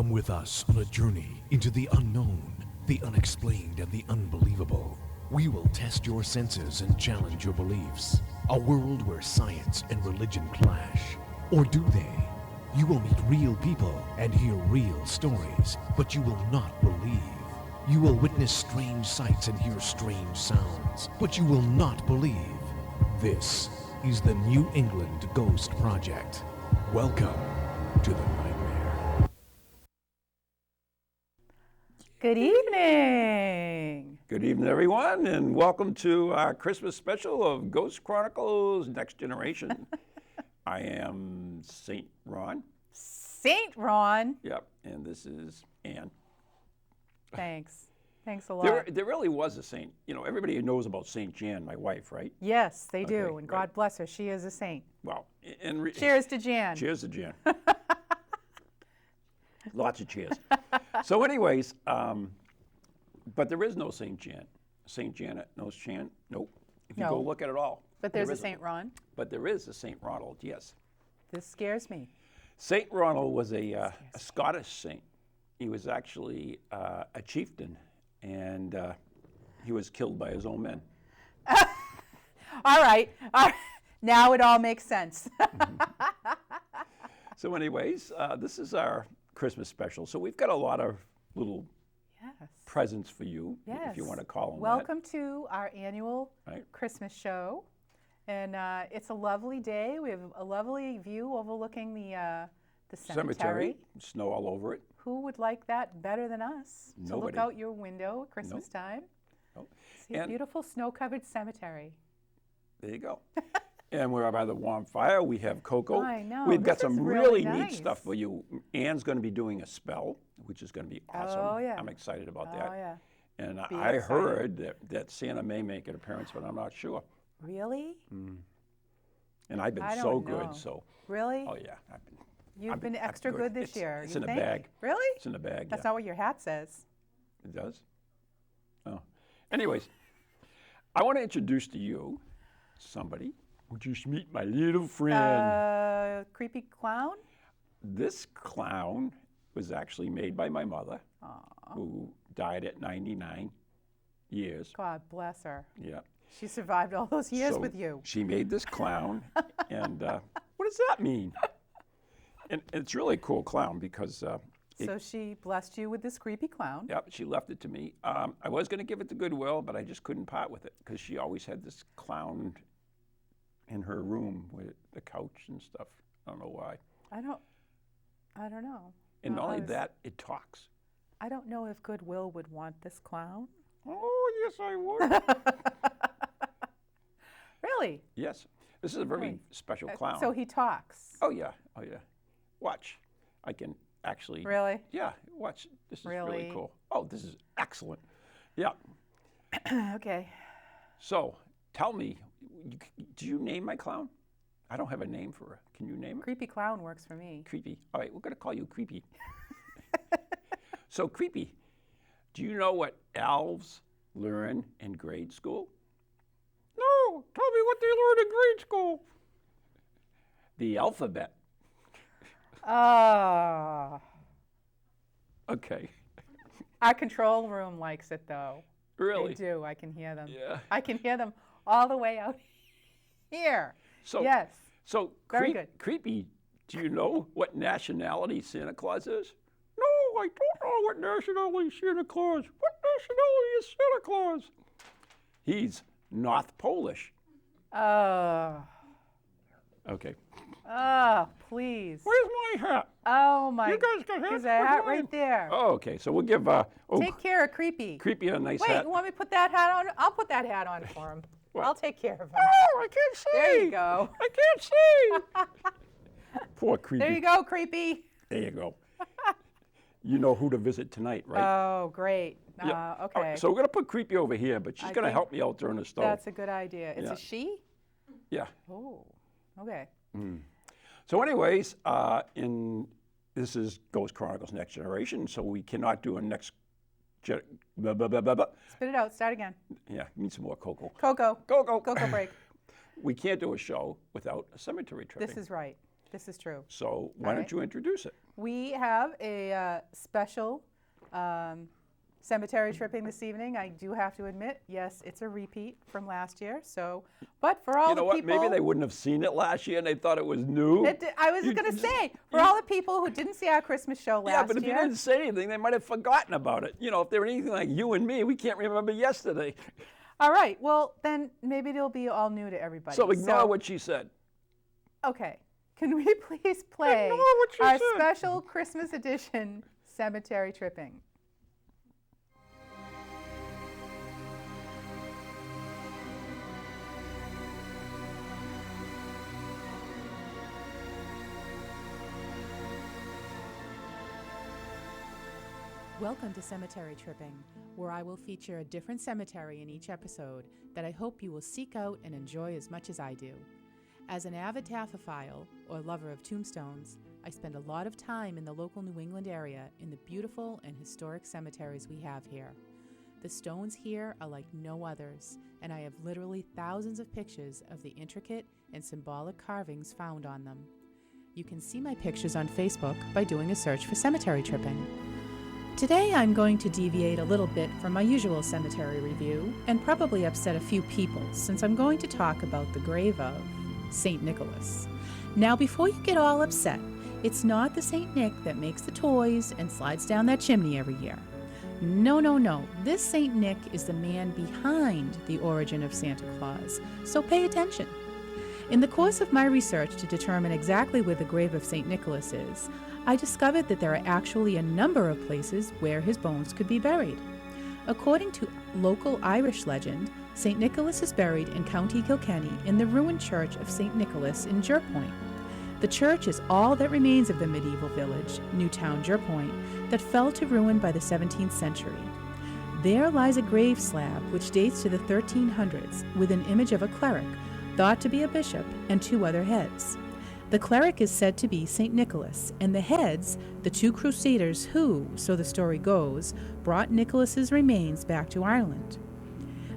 Come with us on a journey into the unknown, the unexplained, and the unbelievable. We will test your senses and challenge your beliefs. A world where science and religion clash. Or do they? You will meet real people and hear real stories, but you will not believe. You will witness strange sights and hear strange sounds, but you will not believe. This is the New England Ghost Project. Welcome to the nightmare. Good evening. Good evening, everyone, and welcome to our Christmas special of Ghost Chronicles Next Generation. I am St. Ron. St. Ron. Yep, and this is Anne. Thanks. Thanks a lot. There really was a saint. You know, everybody knows about St. Jan, my wife, right? Yes, they do, Okay, and God bless her. She is a saint. Well, Cheers to Jan. Cheers to Jan. Lots of cheers. So anyways, but there is no St. Jan. St. Janet, no Chan, nope. If you No. go look at it all. But there's there a isn't. St. Ron. But there is a St. Ronald, yes. This scares me. St. Ronald was a Scottish saint. He was actually a chieftain, and he was killed by his own men. All right. Now it all makes sense. So anyways, this is our Christmas special. So we've got a lot of little Yes. presents for you, Yes. if you want to call them Welcome to our annual Right. Christmas show. And it's a lovely day. We have a lovely view overlooking the that. cemetery. Snow all over it. Who would like that better than us? To Nobody. look out your window at Christmas time. Nope. See a And- beautiful snow-covered cemetery. There you go. And we're by the warm fire. We have cocoa. I know, We've got this some is really neat nice. stuff for you. Anne's going to be doing a spell, which is going to be awesome. Oh, yeah. I'm excited about Oh, that. yeah. And Be I excited. heard that Santa may make an appearance, but I'm not sure. Really? And I've been I so don't know. good, so. Really? Oh, yeah. You've I've been been extra good this year. It's you in think? a bag. Really? It's in a bag, That's yeah. not what your hat says. It does? Oh. Anyways, I want to introduce to you somebody. Would you meet my little friend? Creepy clown? This clown was actually made by my mother, who died at 99 years. God bless her. Yeah. She survived all those years So with you. She made this clown, and what does that mean? And it's really a cool clown because, So she blessed you with this creepy clown. yep, she left it to me. I was going to give it to Goodwill, but I just couldn't part with it because she always had this clown in her room with the couch and stuff. I don't know why. I don't know. And No, not I only was- that, it talks. I don't know if Goodwill would want this clown. Oh, yes, I would. Really? Yes. This is a very Really? special clown. So he talks. Oh, yeah. Oh, yeah. Watch. I can actually. Really? Yeah, watch. This is really Really? cool. Oh, this is excellent. Yeah. Okay. So, tell me, do you name my clown? I don't have a name for her. Can you name her? Creepy clown works for me. Creepy. All right, we're going to call you Creepy. So, Creepy, do you know what elves learn in grade school? No, tell me what they learn in grade school. The alphabet. Oh. Okay. Our control room likes it though. Really? They do. I can hear them. Yeah. I can hear them all the way out here. So, Yes. So, Very good. Creepy, do you know what nationality Santa Claus is? No, I don't know what nationality Santa Claus. What nationality is Santa Claus? He's North Polish. Oh. Okay. Oh, please. Where's my hat? Oh my. You guys got hats There's a for hat mine. right there. Oh, okay. So we'll give Take care of Creepy. Creepy a nice Wait, hat. you want me to put that hat on? I'll put that hat on for him. What? I'll take care of him. Oh, I can't see. There you go. I can't see. Poor Creepy. There you go, Creepy. There you go. You know who to visit tonight, right? Oh, great. Yeah. All Okay. right, so we're going to put Creepy over here, but she's I going to think help me out during the stove. That's a good idea. It's Yeah. a she? Yeah. Oh, okay. So anyways, this is Ghost Chronicles Next Generation, so we cannot do a next blah, blah, blah, blah, blah. Spit it out. Start again. Yeah, need some more Coco. Go. Coco break. We can't do a show without a cemetery tripping. This is right. This is true. So why don't you introduce it? We have a special cemetery tripping this evening. I do have to admit, yes, it's a repeat from last year. So, but for all You know the what? people, Maybe they wouldn't have seen it last year and they thought it was new. I was going to say, for all the people who didn't see our Christmas show last year. Yeah, but if you didn't say anything, they might have forgotten about it. You know, if they were anything like you and me, we can't remember yesterday. All right. Well, then maybe it'll be all new to everybody. So ignore what she said. Okay. Can we please play our special Christmas edition cemetery tripping? Welcome to Cemetery Tripping, where I will feature a different cemetery in each episode that I hope you will seek out and enjoy as much as I do. As an avid taphophile, or lover of tombstones, I spend a lot of time in the local New England area in the beautiful and historic cemeteries we have here. The stones here are like no others, and I have literally thousands of pictures of the intricate and symbolic carvings found on them. You can see my pictures on Facebook by doing a search for Cemetery Tripping. Today I'm going to deviate a little bit from my usual cemetery review and probably upset a few people since I'm going to talk about the grave of St. Nicholas. Now before you get all upset, it's not the St. Nick that makes the toys and slides down that chimney every year. No. This St. Nick is the man behind the origin of Santa Claus, so pay attention. In the course of my research to determine exactly where the grave of St. Nicholas is, I discovered that there are actually a number of places where his bones could be buried. According to local Irish legend, St. Nicholas is buried in County Kilkenny in the ruined church of St. Nicholas in Jerpoint. The church is all that remains of the medieval village, Newtown Jerpoint, that fell to ruin by the 17th century. There lies a grave slab which dates to the 1300s with an image of a cleric, thought to be a bishop, and two other heads. The cleric is said to be St. Nicholas, and the heads, the two crusaders who, so the story goes, brought Nicholas's remains back to Ireland.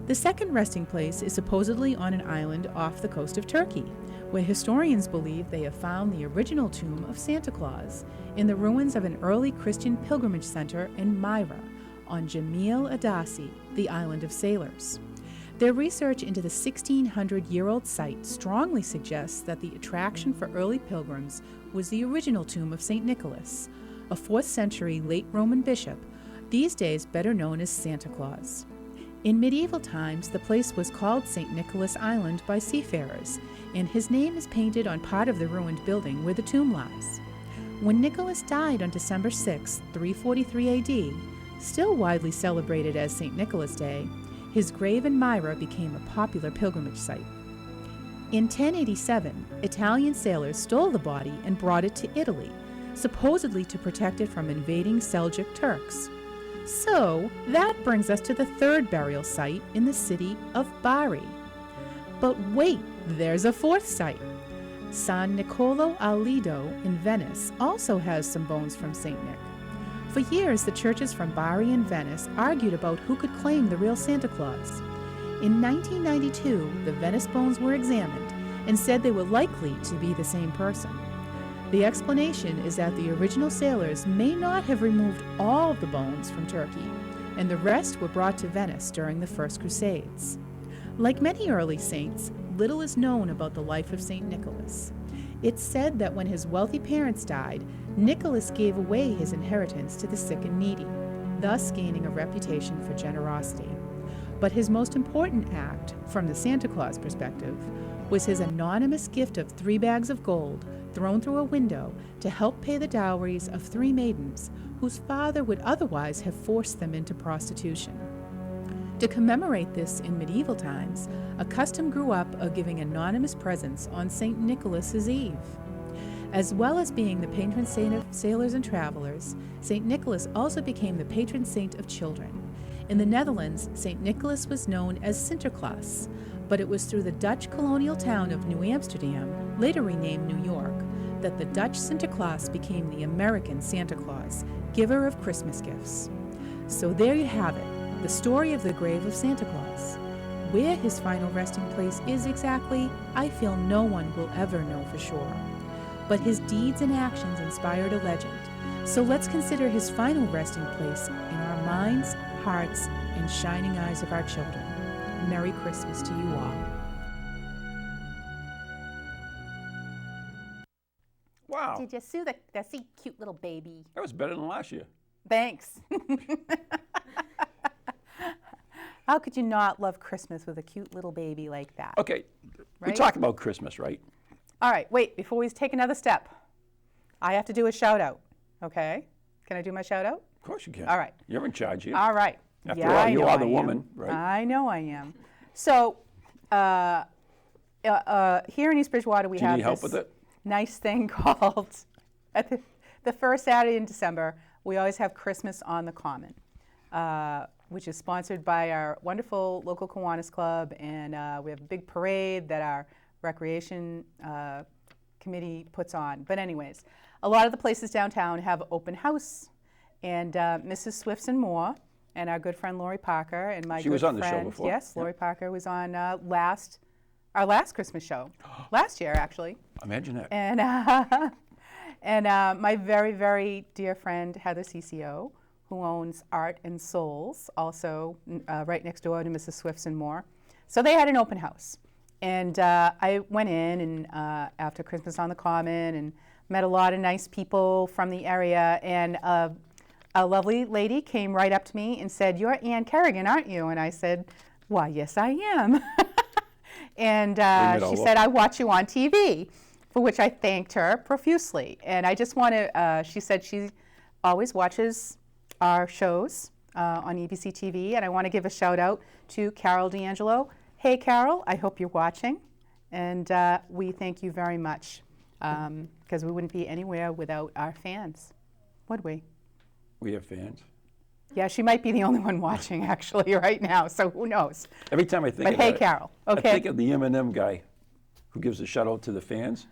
The second resting place is supposedly on an island off the coast of Turkey, where historians believe they have found the original tomb of Santa Claus in the ruins of an early Christian pilgrimage center in Myra, on Jamil Adasi, the island of sailors. Their research into the 1,600-year-old site strongly suggests that the attraction for early pilgrims was the original tomb of St. Nicholas, a 4th century late Roman bishop, these days better known as Santa Claus. In medieval times, the place was called St. Nicholas Island by seafarers, and his name is painted on part of the ruined building where the tomb lies. When Nicholas died on December 6, 343 AD, still widely celebrated as St. Nicholas Day, his grave in Myra became a popular pilgrimage site. In 1087, Italian sailors stole the body and brought it to Italy, supposedly to protect it from invading Seljuk Turks. So, that brings us to the third burial site in the city of Bari. But wait, there's a fourth site. San Niccolò al Lido in Venice also has some bones from St. Nick. For years, the churches from Bari and Venice argued about who could claim the real Santa Claus. In 1992, the Venice bones were examined and said they were likely to be the same person. The explanation is that the original sailors may not have removed all of the bones from Turkey, and the rest were brought to Venice during the First Crusades. Like many early saints, little is known about the life of St. Nicholas. It's said that when his wealthy parents died, Nicholas gave away his inheritance to the sick and needy, thus gaining a reputation for generosity. But his most important act, from the Santa Claus perspective, was his anonymous gift of 3 bags of gold thrown through a window to help pay the dowries of 3 maidens whose father would otherwise have forced them into prostitution. To commemorate this in medieval times, a custom grew up of giving anonymous presents on St. Nicholas's Eve. As well as being the patron saint of sailors and travelers, St. Nicholas also became the patron saint of children. In the Netherlands, St. Nicholas was known as Sinterklaas, but it was through the Dutch colonial town of New Amsterdam, later renamed New York, that the Dutch Sinterklaas became the American Santa Claus, giver of Christmas gifts. So there you have it, the story of the grave of Santa Claus. Where his final resting place is exactly, I feel no one will ever know for sure. but his deeds and actions inspired a legend. So let's consider his final resting place in our minds, hearts, and shining eyes of our children. Merry Christmas to you all. Wow. Did you see cute little baby? That was better than last year. Thanks. How could you not love Christmas with a cute little baby like that? Okay, we Right? talk about Christmas, right? All right, wait, before we take another step, I have to do a shout out, okay? Can I do my shout out? Of course you can. All right. You're in charge here. All right. After all, you know are the I woman, am. right? I know I am. So, here in East Bridgewater, we Do you have need help this with it? nice thing called, at the first Saturday in December, we always have Christmas on the Common, which is sponsored by our wonderful local Kiwanis Club, and we have a big parade that our recreation committee puts on. But anyways, a lot of the places downtown have open house, and Mrs. Swifts and More, and our good friend Lori Parker, and my She good was on the show friend, before. yes, Lori Parker was on our last Christmas show, last year actually. Imagine that. And my very, very dear friend Heather CCO, who owns Art and Souls, also right next door to Mrs. Swifts and More. So they had an open house. And I went in and after Christmas on the Common and met a lot of nice people from the area. And a lovely lady came right up to me and said, "You're Anne Kerrigan, aren't you?" And I said, "Why, yes, I am." And she said, "I watch you on TV," for which I thanked her profusely. And I just want to, she said she always watches our shows on EBC TV, and I want to give a shout out to Carol D'Angelo. Hey, Carol, I hope you're watching, and we thank you very much, because we wouldn't be anywhere without our fans, would we? We have fans. Yeah, she might be the only one watching actually right now, so who knows? Every time I think But about hey, it, Carol, I okay? think of the M&M guy who gives a shout out to the fans.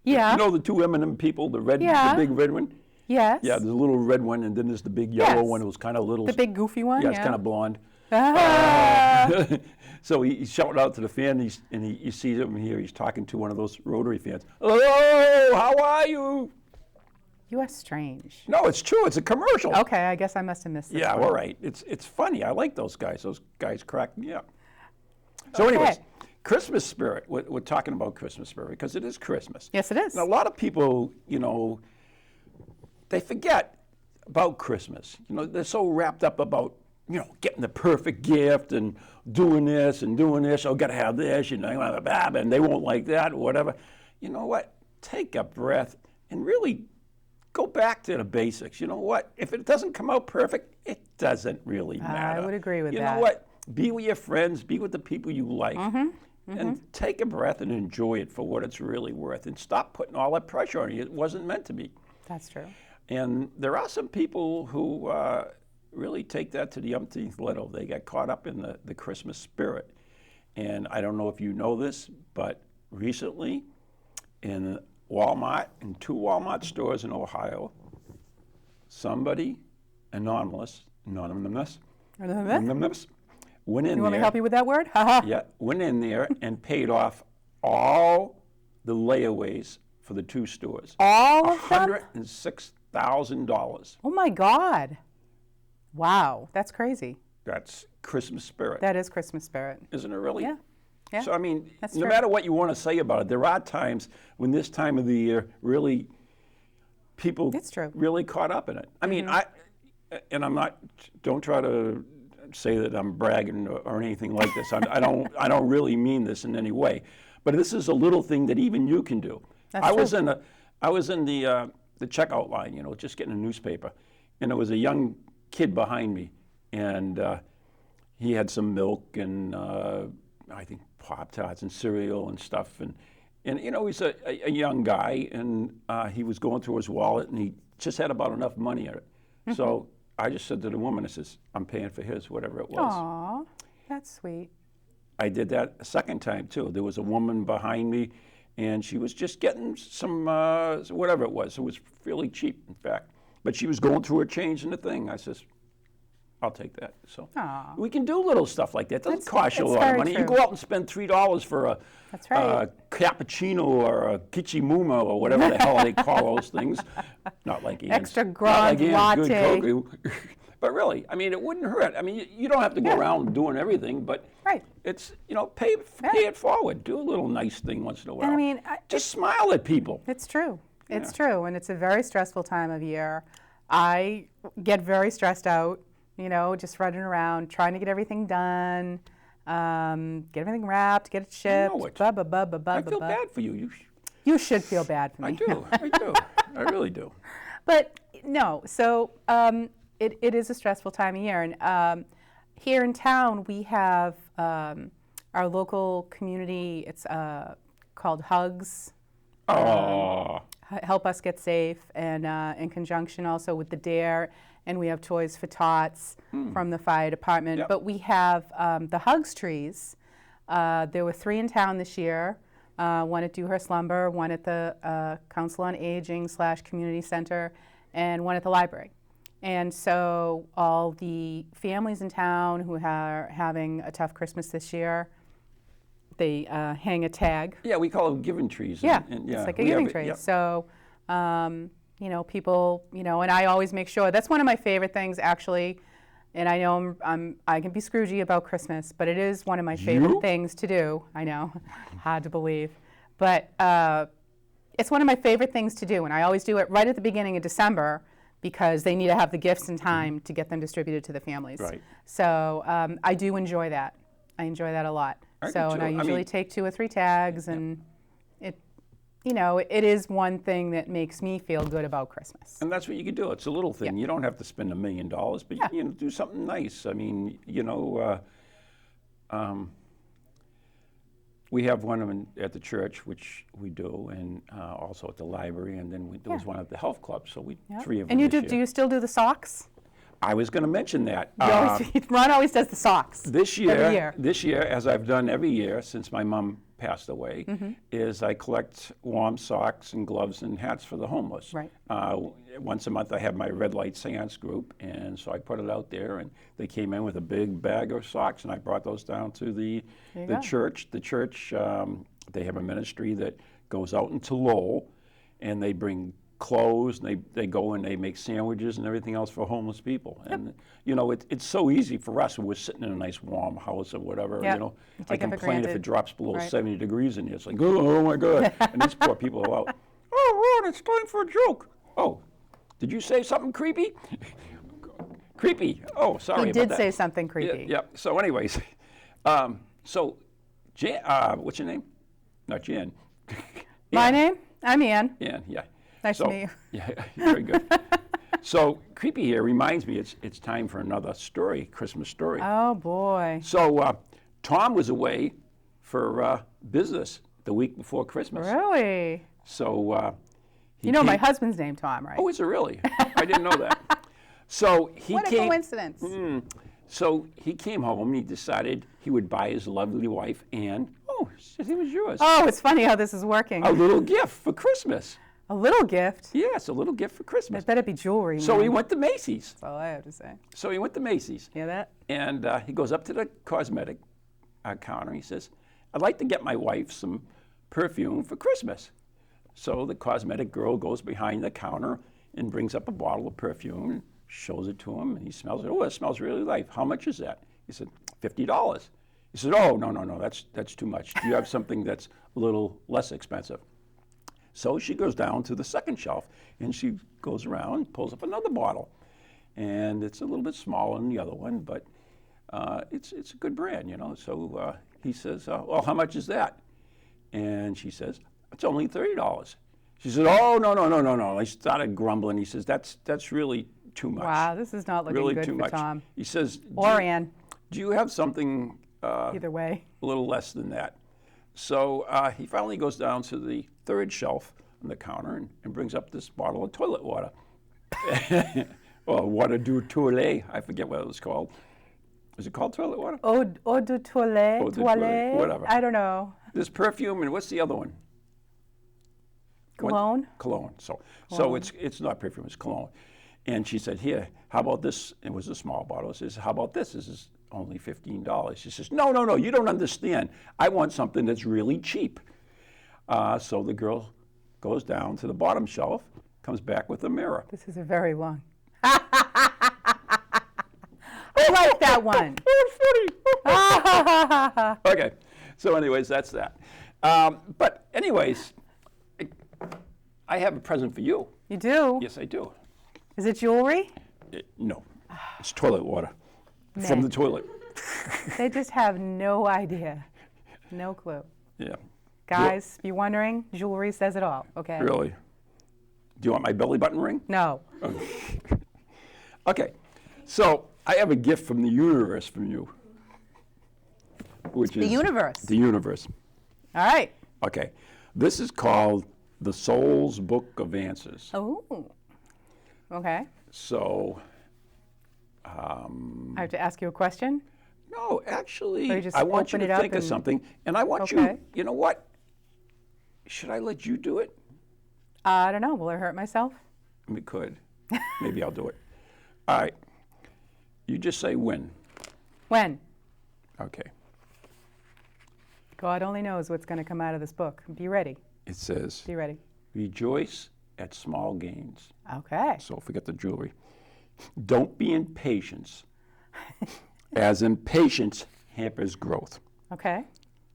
Yeah. You know the two M&M people, the big red one? Yes. Yeah, there's a little red one, and then there's the big yellow Yes. one who was kind of little. The big goofy one? Yeah, it's kind of blonde. Ah. So he's shouting out to the fan, and you see him here. He's talking to one of those Rotary fans. "Hello, how are you?" You are strange. No, it's true. It's a commercial. Okay, I guess I must have missed this Yeah, one. all right. It's funny. I like those guys. Those guys crack me up. So anyways, Okay. Christmas spirit. We're talking about Christmas spirit because it is Christmas. Yes, it is. And a lot of people, they forget about Christmas. They're so wrapped up about, getting the perfect gift and doing this. Oh, got to have this, and they won't like that or whatever. You know what? Take a breath and really go back to the basics. You know what? If it doesn't come out perfect, it doesn't really matter. I would agree with You that. know what? Be with your friends. Be with the people you like. And take a breath and enjoy it for what it's really worth. And stop putting all that pressure on you. It wasn't meant to be. That's true. And there are some people who really take that to the umpteenth level. They get caught up in the Christmas spirit. And I don't know if you know this, but recently in Walmart, in 2 Walmart stores in Ohio, somebody, anonymous, went in You there. want me to help you with that word? Haha. Yeah, went in there and paid off all the layaways for the 2 stores. All of them? $106,000. Oh my God. Wow, that's crazy. That's Christmas spirit, That is Christmas spirit. isn't it really? Yeah. Yeah. So, I mean, That's no true. matter what you want to say about it, there are times when this time of the year really people It's true. really caught up in it. I mean, don't try to say that I'm bragging or anything like this. I don't really mean this in any way. But this is a little thing that even you can do. That's I true. was in the checkout line, just getting a newspaper, and there was a young kid behind me, and he had some milk and I think Pop-Tarts and cereal and stuff, and he's a young guy, and he was going through his wallet, and he just had about enough money in it. So I just said to the woman, I says, "I'm paying for his, whatever it was." Aw, that's sweet. I did that a second time too. There was a woman behind me, and she was just getting some whatever it was. It was fairly cheap, in fact. But she was going through her change in the thing. I says, I'll take that. So Aw. we can do little stuff like that. It doesn't cost you a it's lot of very money. You true. go out and spend $3 for a That's right. cappuccino or a kichimuma or whatever the hell they call those things. Not like Anne's. Extra Not grande like Anne's latte. good cocoa. But really, I mean, it wouldn't hurt. I mean, you don't have to go around doing everything, but Right. it's, pay it forward. Do a little nice thing once in a while. I mean, just smile at people. It's true. It's true, and it's a very stressful time of year. I get very stressed out, just running around, trying to get everything done, get everything wrapped, get it shipped. know it. I I feel bad for you. You should feel bad for me. I do. I do. I really do. But no, so it is a stressful time of year. And here in town, we have our local community, it's called Hugs. Oh. Help Us Get Safe, and in conjunction also with the DARE, and we have Toys for Tots from the fire department. Yep. But we have the Hugs trees. There were 3 in town this year, one at Dewhurst Lumber, one at the Council on Aging / Community Center, and one at the library. And so all the families in town who are having a tough Christmas this year, they hang a tag. Yeah, we call them giving trees. Yeah, and it's like a we giving have it, tree. yep. So, people, and I always make sure, that's one of my favorite things actually, and I know I can be Scroogey about Christmas, but it is one of my favorite things to do. I know, hard to believe. But it's one of my favorite things to do, and I always do it right at the beginning of December because they need to have the gifts in time to get them distributed to the families. Right. So I do enjoy that. I enjoy that a lot. I do So, and too. I I usually mean- take 2 or 3 tags, and it is one thing that makes me feel good about Christmas. And that's what you can do. It's a little thing. You don't have to spend $1 million, but you can do something nice. I mean, we have one at the church, which we do, and also at the library, and then there was one at the health club. So we 3 of them. And you this do year. you still do the socks? I was going to mention that. Ron always does the socks. This year, every year. this year, as I've done every year since my mom passed away, Mm-hmm. is I collect warm socks and gloves and hats for the homeless. Right. Once a month, I have my red light seance group, and so I put it out there, and they came in with a big bag of socks, and I brought those down to the go. church. The church, they have a ministry that goes out into Lowell, and they bring clothes, and they go and they make sandwiches and everything else for homeless people. And it's so easy for us when we're sitting in a nice warm house or whatever. Yep. I You take it for complain if granted. it drops below Right. 70 degrees in here. It's like, oh my God. And these poor people are out. Oh, Ron, it's time for a joke. Oh, did you say something creepy? Creepy. Oh, sorry He about did that. say something creepy. Yeah. So, anyways, so Jan, what's your name? Not Jan. My name? I'm Ann. Ann, yeah. Nice to meet you. Yeah, very good. So creepy here reminds me it's time for another story, Christmas story. Oh boy. So Tom was away for business the week before Christmas. Really? So he You know my came- husband's name, Tom, right? Oh, is it really? I didn't know that. So he What a came. coincidence. So he came home and he decided he would buy his lovely wife Anne. Oh, it was yours. Oh, it's funny how this is working. A little gift for Christmas. A little gift? Yes, a little gift for Christmas. It better be jewelry. So man. he went to Macy's. That's all I have to say. So he went to Macy's. Hear that? And he goes up to the cosmetic counter. He says, I'd like to get my wife some perfume for Christmas. So the cosmetic girl goes behind the counter and brings up a bottle of perfume and shows it to him. And he smells it. Oh, it smells really nice. How much is that? He said, $50. He said, oh, no, that's too much. Do you have something that's a little less expensive? So she goes down to the second shelf, and she goes around and pulls up another bottle. And it's a little bit smaller than the other one, but it's a good brand, So he says, well, how much is that? And she says, it's only $30. She said, oh, no. He started grumbling. He says, that's really too much. Wow, this is not looking Really good too for much. Tom. He says, Or Ann, do you have something either way. a little less than that? So he finally goes down to the third shelf on the counter and brings up this bottle of toilet water. Or water du toilet, I forget what it was called. Is it called toilet water? Eau de toilette, Eau de toilette, whatever. I don't know. This perfume, and what's the other one? Cologne? Cologne. So it's not perfume, it's cologne. And she said, here, how about this? It was a small bottle. I says, how about this? This is only $15. She says, no, you don't understand. I want something that's really cheap. So the girl goes down to the bottom shelf, comes back with a mirror. This is a very long. I like that one. Oh, funny. Okay. So anyways, that's that. But anyways, I have a present for you. You do? Yes, I do. Is it jewelry? No, it's toilet water from the toilet. They just have no idea. No clue. Yeah. Guys, if you're wondering, jewelry says it all, okay? Really? Do you want my belly button ring? No. Okay. So I have a gift from the universe from you. Which The is universe. the universe. All right. Okay. This is called the Soul's Book of Answers. Oh. Okay. So, I have to ask you a question? no, actually, Or you just I want you open it to up think of and- something, and I want Okay. you know what? Should I let you do it? I don't know. Will I hurt myself? We could. Maybe I'll do it. All right. You just say when. When? Okay. God only knows what's going to come out of this book. Be ready. It says, Be ready. rejoice at small gains. Okay. So forget the jewelry. Don't be impatient, as impatience hampers growth. Okay.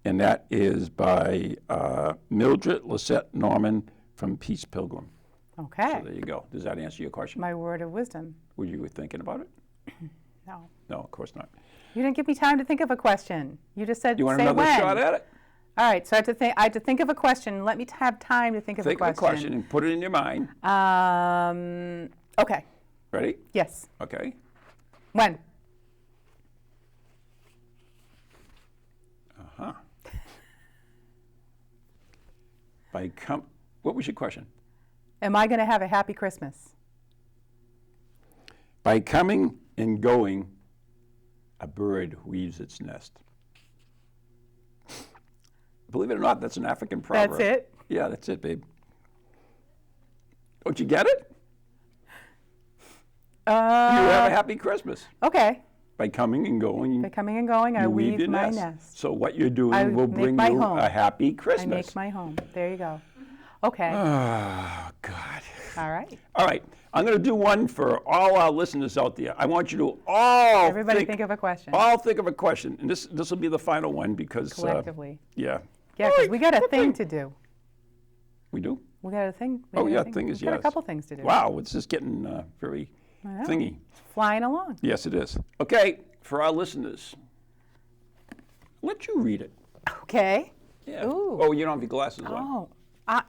And that is by Mildred Lisette Norman from Peace Pilgrim. Okay. So there you go. Does that answer your question? My word of wisdom. Were you thinking about it? No. No, of course not. You didn't give me time to think of a question. You just said You want say another when. shot at it? All right. So I had to think of a question. Let me have time to think of Think a of a question and put it in your mind. Okay. Ready? Yes. Okay. When? Uh-huh. What was your question? Am I going to have a happy Christmas? By coming and going, a bird weaves its nest. Believe it or not, that's an African proverb. That's it? Yeah, that's it, babe. Don't you get it? You have a happy Christmas. Okay. By coming and going, By coming and going, I you weave your my nest. nest. So what you're doing I will make bring my you home. a happy I Christmas. make my home. There you go. Okay. Oh, God. All right. All right. I'm going to do one for all our listeners out there. I want you to all Everybody think of a question. All think of a question. And this will be the final one because... Collectively. Yeah. Yeah, because we got a thing to do. We do? We got a thing. Oh, yeah, thing is we got yes. a couple things to do. Wow, it's just getting very I know. thingy. Flying along. Yes, it is. Okay, for our listeners, let you read it. Okay. Yeah. Ooh. Oh, you don't have your glasses on. Oh,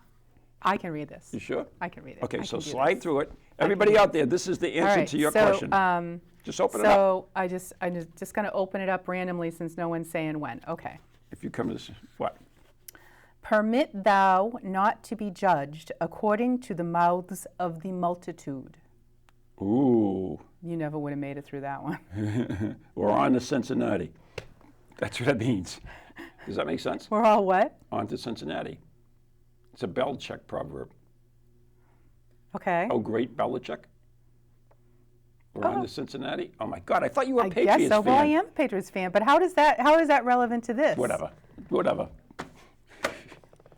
I can read this. You sure? I can read it. Okay, I so can do slide this. through it. Everybody out there, this is the All answer right, to your so, question. Just open it up. So I'm just going to open it up randomly since no one's saying when. Okay. If you come to this, what? Permit thou not to be judged according to the mouths of the multitude. Ooh, You never would have made it through that one. we're on to Cincinnati. That's what that means. Does that make sense? We're all what? On to Cincinnati. It's a Belichick proverb. Okay. Oh, great Belichick. We're on to Cincinnati. Oh my God, I thought you were a I Patriots guess so. fan. Well, I am a Patriots fan, but how is that relevant to this? Whatever.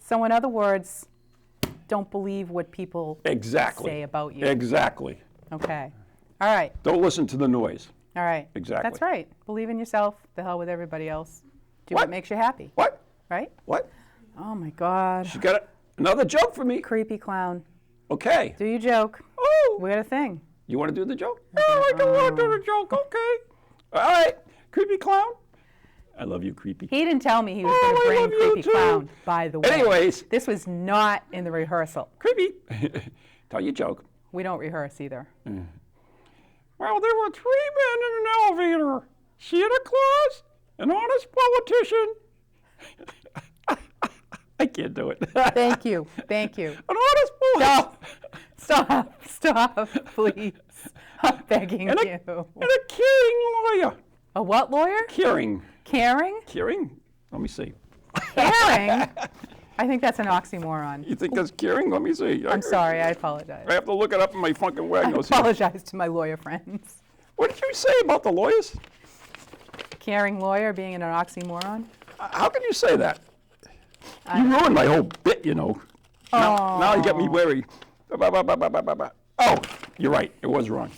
So in other words, don't believe what people Exactly. say about you. Exactly. Okay. All right. Don't listen to the noise. All right. Exactly. That's right. Believe in yourself. The hell with everybody else. Do What? what makes you happy. What? Right? What? Oh my God. She got another joke for me. Creepy clown. Okay. Do your joke. Oh, We got a thing. you want to do the joke? No, I don't want to do the joke. Okay. All right. Creepy clown. I love you, creepy. He didn't tell me he was Oh, going to I bring love you creepy too. clown. By the way. Anyways. This was not in the rehearsal. Creepy. Tell your joke. We don't rehearse either. Well, there were 3 men in an elevator. Santa Claus, an honest politician. I can't do it. Thank you. Thank you. An honest politician. Stop, please. I'm begging And you. and a caring lawyer. A what lawyer? Caring. Caring? Caring? Let me see. Caring? I think that's an oxymoron. You think that's caring? Let me see. I'm sorry, I apologize. I have to look it up in my fucking wag I notes here. apologize to my lawyer friends. What did you say about the lawyers? Caring lawyer being an oxymoron? How can you say that? You ruined my whole bit, you know. Now you get me wary. Oh, you're right. It was wrong.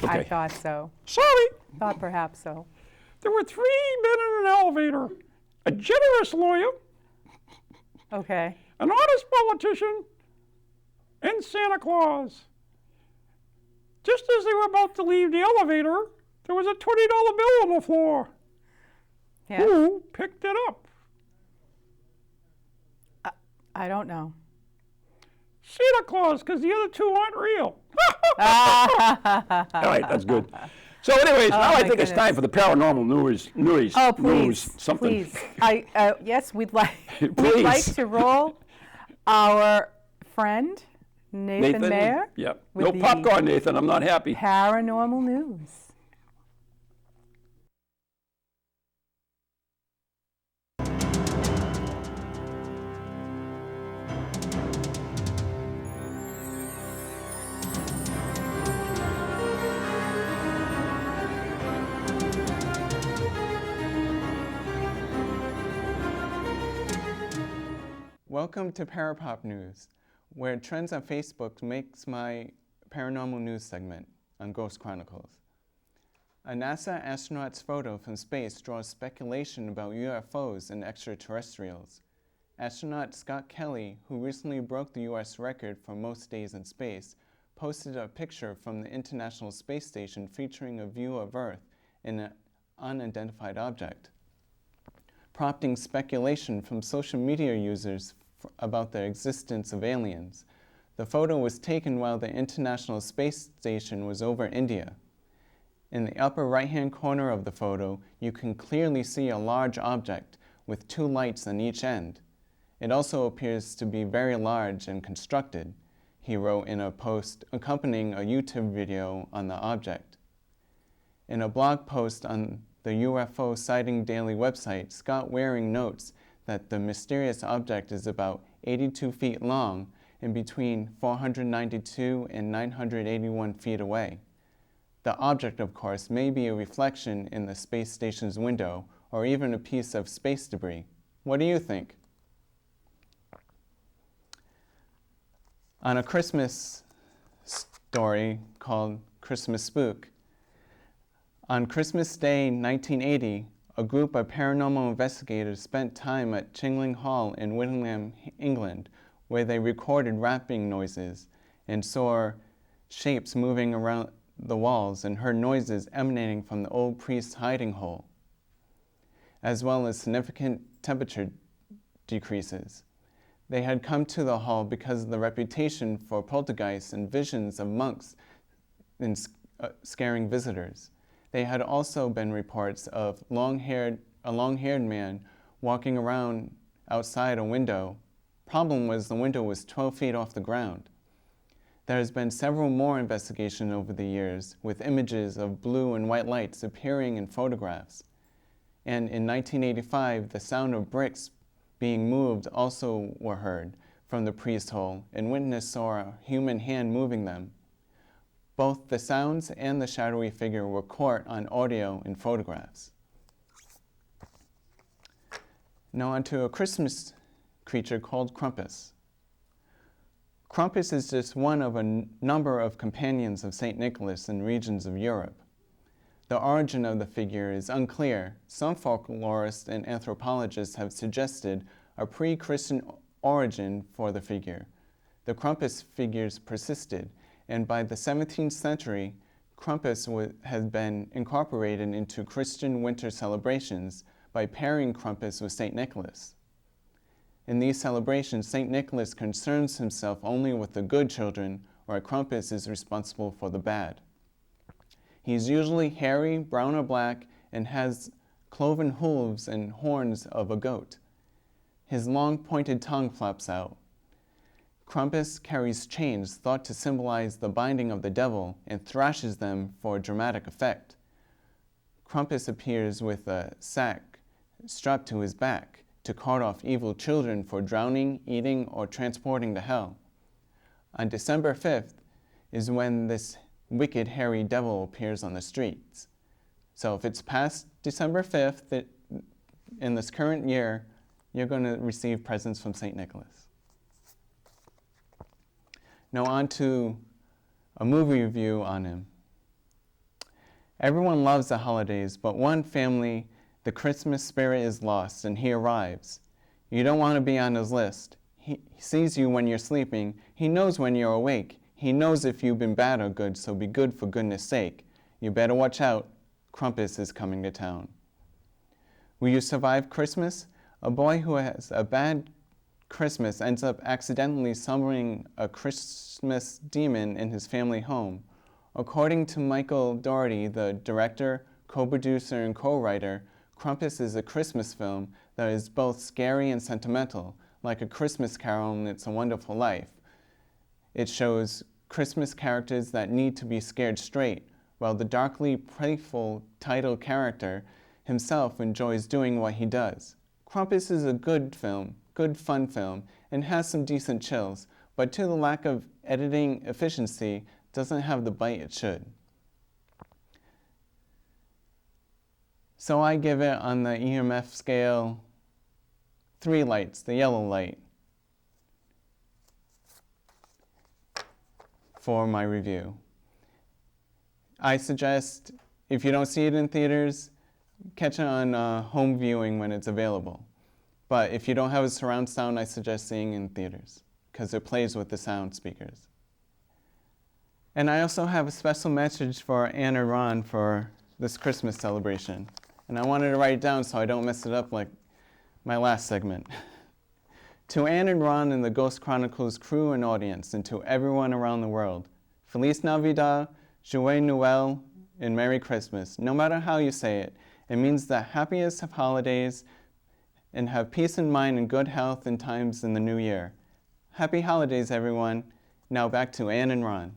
Okay. I thought so. Sorry. Thought perhaps so. There were 3 men in an elevator. A generous lawyer, Okay. an honest politician, and Santa Claus. Just as they were about to leave the elevator, there was a $20 bill on the floor. Yeah. Who picked it up? I don't know. Santa Claus, because the other 2 aren't real. All right, that's good. So anyways, now I think it's time for the paranormal news. Oh, please. News, something. Please. Yes, we'd like Please. to roll our friend Nathan Mayer. Yep. with No the popcorn, Nathan. I'm not happy. Paranormal news. Welcome to Parapop News, where Trends on Facebook makes my paranormal news segment on Ghost Chronicles. A NASA astronaut's photo from space draws speculation about UFOs and extraterrestrials. Astronaut Scott Kelly, who recently broke the U.S. record for most days in space, posted a picture from the International Space Station featuring a view of Earth and an unidentified object, prompting speculation from social media users about the existence of aliens. The photo was taken while the International Space Station was over India. In the upper right-hand corner of the photo, you can clearly see a large object with 2 lights on each end. It also appears to be very large and constructed, he wrote in a post accompanying a YouTube video on the object. In a blog post on the UFO Sighting Daily website, Scott Waring notes that the mysterious object is about 82 feet long and between 492 and 981 feet away. The object, of course, may be a reflection in the space station's window or even a piece of space debris. What do you think? On a Christmas story called Christmas Spook, on Christmas Day 1980, a group of paranormal investigators spent time at Chingling Hall in Whittingham, England, where they recorded rapping noises and saw shapes moving around the walls and heard noises emanating from the old priest's hiding hole, as well as significant temperature decreases. They had come to the hall because of the reputation for poltergeists and visions of monks and scaring visitors. They had also been reports of a long-haired man walking around outside a window. Problem was the window was 12 feet off the ground. There has been several more investigations over the years with images of blue and white lights appearing in photographs. And in 1985, the sound of bricks being moved also were heard from the priest hole, and witnesses saw a human hand moving them. Both the sounds and the shadowy figure were caught on audio and photographs. Now onto a Christmas creature called Krampus. Krampus is just one of a number of companions of St. Nicholas in regions of Europe. The origin of the figure is unclear. Some folklorists and anthropologists have suggested a pre-Christian origin for the figure. The Krampus figures persisted, and by the 17th century, Krampus has been incorporated into Christian winter celebrations by pairing Krampus with St. Nicholas. In these celebrations, St. Nicholas concerns himself only with the good children, while Krampus is responsible for the bad. He is usually hairy, brown or black, and has cloven hooves and horns of a goat. His long pointed tongue flops out. Krampus carries chains thought to symbolize the binding of the devil and thrashes them for dramatic effect. Krampus appears with a sack strapped to his back, to cart off evil children for drowning, eating, or transporting to hell. On December 5th is when this wicked, hairy devil appears on the streets. So if it's past December 5th, in this current year, you're going to receive presents from St. Nicholas. Now on to a movie review on him. Everyone loves the holidays, but one family, the Christmas spirit is lost, and he arrives. You don't want to be on his list. He sees you when you're sleeping. He knows when you're awake. He knows if you've been bad or good, so be good for goodness sake. You better watch out. Krampus is coming to town. Will you survive Christmas? A boy who has a bad Christmas ends up accidentally summoning a Christmas demon in his family home. According to Michael Dougherty, the director, co-producer, and co-writer, Krampus is a Christmas film that is both scary and sentimental, like A Christmas Carol and It's a Wonderful Life. It shows Christmas characters that need to be scared straight, while the darkly playful title character himself enjoys doing what he does. Krampus is a good film, good fun film, and has some decent chills, but to the lack of editing efficiency, doesn't have the bite it should. So I give it on the EMF scale 3 lights, the yellow light, for my review. I suggest, if you don't see it in theaters, catch it on home viewing when it's available. But if you don't have a surround sound, I suggest seeing it in theaters, because it plays with the sound speakers. And I also have a special message for Anne and Ron for this Christmas celebration. And I wanted to write it down so I don't mess it up like my last segment. To Anne and Ron and the Ghost Chronicles crew and audience, and to everyone around the world, Feliz Navidad, Joyeux Noël, and Merry Christmas. No matter how you say it, it means the happiest of holidays, and have peace in mind and good health in times in the new year. Happy holidays, everyone. Now back to Anne and Ron.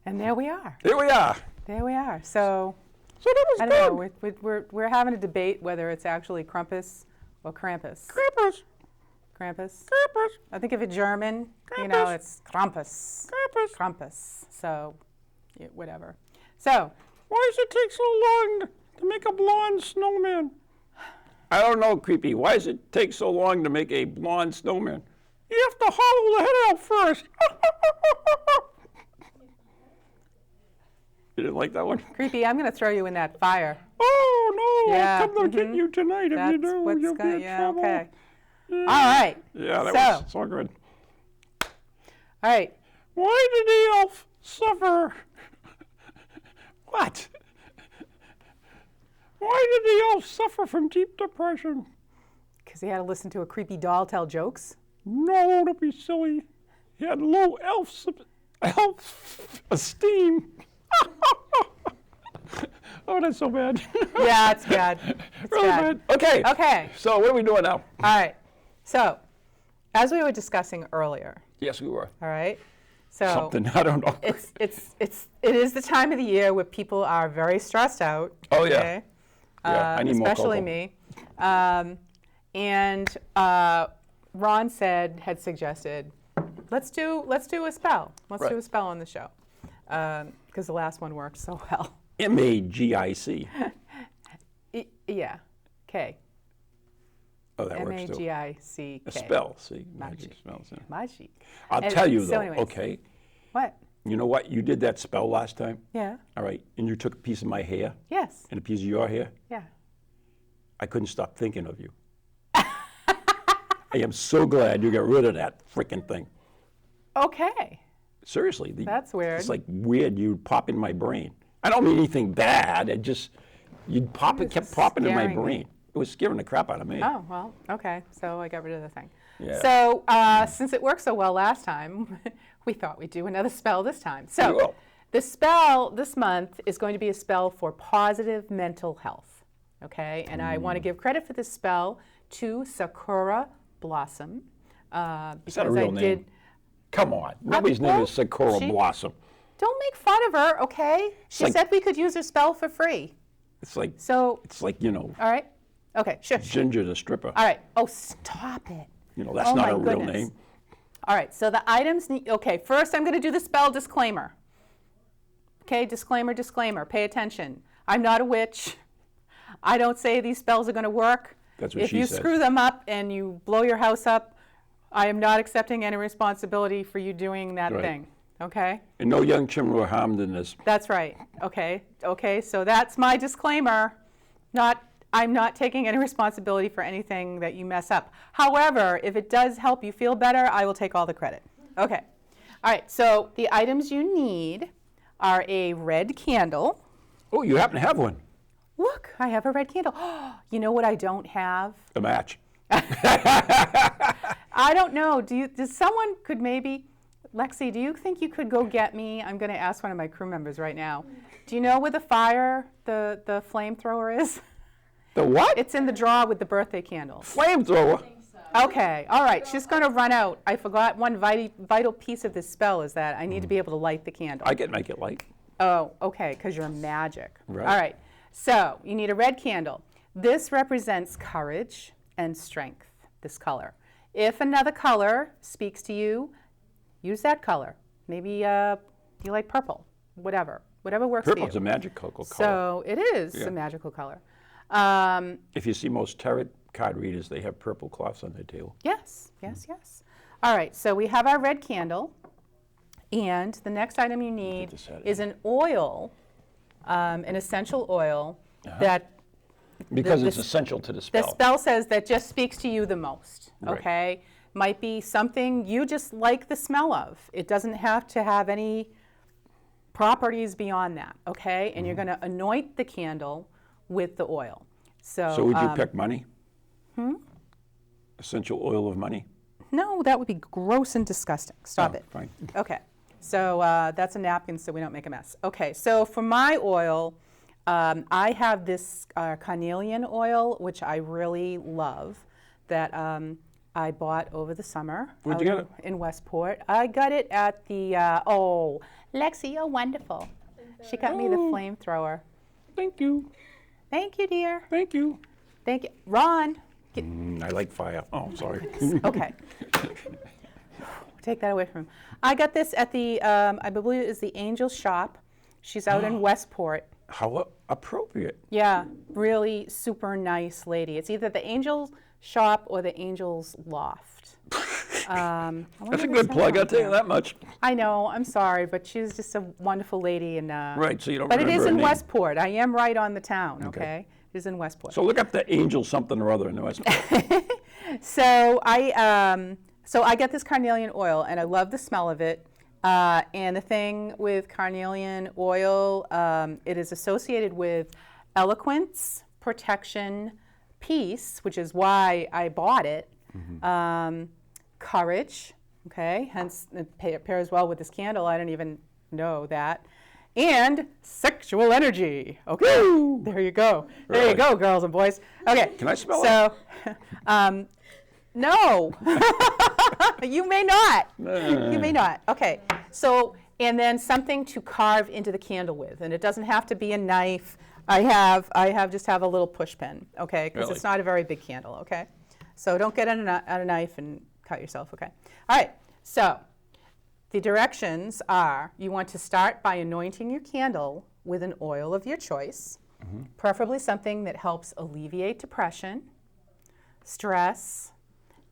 And there we are. Here we are. There we are. So that was I don't know. We're having a debate whether it's actually Krampus or Krampus. Krampus. Krampus. Krampus. I think if it's German, you know, Krampus. it's Krampus. Krampus. Krampus. So, yeah, whatever. So, Why does it take so long to make a blonde snowman? I don't know, Creepy. Why does it take so long to make a blonde snowman? You have to hollow the head out first. You didn't like that one? Creepy, I'm going to throw you in that fire. Oh, no. Yeah, I'll come to get you tonight if you do. What's You'll be in trouble. okay. Yeah. All right. Yeah, that So- was so good. All right. Why did the elf suffer? What? Why did the elf suffer from deep depression? Because he had to listen to a creepy doll tell jokes. No, don't be silly. He had low elf esteem. Oh, that's so bad. Yeah, it's bad. It's Really bad. bad. Okay. Okay. So what are we doing now? All right. So, as we were discussing earlier, Yes, we were. all right? So, Something, I don't know. it is the time of the year where people are very stressed out. Oh, yeah. Okay? Yeah, I need more especially cocoa. me. And Ron had suggested, let's do a spell. Let's Right. do a spell on the show, because the last one worked so well. MAGIC. Yeah, K. Oh, that works too. MAGIC. A spell, see? Magic. Spells, yeah. Magic. I'll And tell you so though, anyways. okay? What? You know what? You did that spell last time, Yeah. all right? And you took a piece of my hair Yes. and a piece of your hair. Yeah. I couldn't stop thinking of you. I am so glad you got rid of that freaking thing. Okay. Seriously. That's weird. It's like weird you pop in my brain. I don't mean anything bad. It just, you'd pop, it kept just popping in my scaring me. brain. It was scaring the crap out of me. Oh, well, okay. So I got rid of the thing. Yeah. So since it worked so well last time, we thought we'd do another spell this time. We So will. the spell this month is going to be a spell for positive mental health. Okay? And I want to give credit for this spell to Sakura Blossom. Is that a real name? Come on. Nobody's name well, is Sakura she- Blossom. Don't make fun of her, okay? She like- said we could use her spell for free. It's like, So, it's like, you know, all right? Okay, shush. Ginger the stripper. All right. Oh, stop it. You know, that's Oh, not my a real goodness. name. All right, so the items need, okay, first I'm going to do the spell disclaimer. Okay, disclaimer, disclaimer, pay attention. I'm not a witch. I don't say these spells are going to work. That's what if she you says. screw them up and you blow your house up, I am not accepting any responsibility for you doing that Right. thing. Okay? And no young children were harmed in this. That's right. Okay. Okay, so that's my disclaimer. I'm not taking any responsibility for anything that you mess up. However, if it does help you feel better, I will take all the credit. Okay. All right, so the items you need are a red candle. Oh, you happen to have one. Look, I have a red candle. You know what I don't have? A match. I don't know. Does someone could maybe, Lexi, do you think you could go get me? I'm going to ask one of my crew members right now. Do you know where the flamethrower is? The what? It's in the drawer with the birthday candles. Flamethrower. Okay, all right, she's going to run out. I forgot one vital piece of this spell is that I need to be able to light the candle. I can make it light. Oh, okay, because you're magic. Right. All right, so you need a red candle. This represents courage and strength, this color. If another color speaks to you, use that color. Maybe you like purple, whatever works for you. Purple's a magical color. So it is Yeah. a magical color. If you see most tarot card readers, they have purple cloths on their table. Yes, yes, yes. All right, so we have our red candle, and the next item you need this out of is an oil, an essential oil that Because it's the- essential to the the spell. spell says that just speaks to you the most, Right. okay? Might be something you just like the smell of. It doesn't have to have any properties beyond that, okay? And you're going to anoint the candle with the oil. So would you pick money? Essential oil of money? No, that would be gross and disgusting. Stop Oh, it. Fine. Okay, so that's a napkin so we don't make a mess. Okay, so for my oil, I have this carnelian oil, which I really love, that I bought over the summer. Where'd you out get it? In Westport. I got it at the, Lexi, you're wonderful. She got me the flamethrower. Thank you. Thank you, dear. Thank you. Thank you. Ron. I like fire. Oh, sorry. Okay. Take that away from him. I got this at the, I believe it is the Angel Shop. She's out in Westport. How appropriate. Yeah, really super nice lady. It's either the Angel Shop or the Angel's Loft. I wonder That's a if good it's plug, I'll tell you there. that much. I know, I'm sorry, but she's just a wonderful lady. And Right, so you don't but it remember is her in name. Westport. I am right on the town, okay? It is in Westport. So look up the angel something or other in the West. So I get this carnelian oil, and I love the smell of it. And the thing with carnelian oil, it is associated with eloquence, protection, peace, which is why I bought it. Courage, okay, hence it pairs well with this candle. I didn't even know that. And sexual energy. Okay, there you go. There Really? you go, girls and boys. Okay. Can I smell it? No. You may not. You may not. Okay. So, and then something to carve into the candle with, and it doesn't have to be a knife. I have a little push pin, okay, because Really? it's not a very big candle, okay. So don't get a knife and cut yourself, okay. All right. So the directions are: you want to start by anointing your candle with an oil of your choice, preferably something that helps alleviate depression, stress,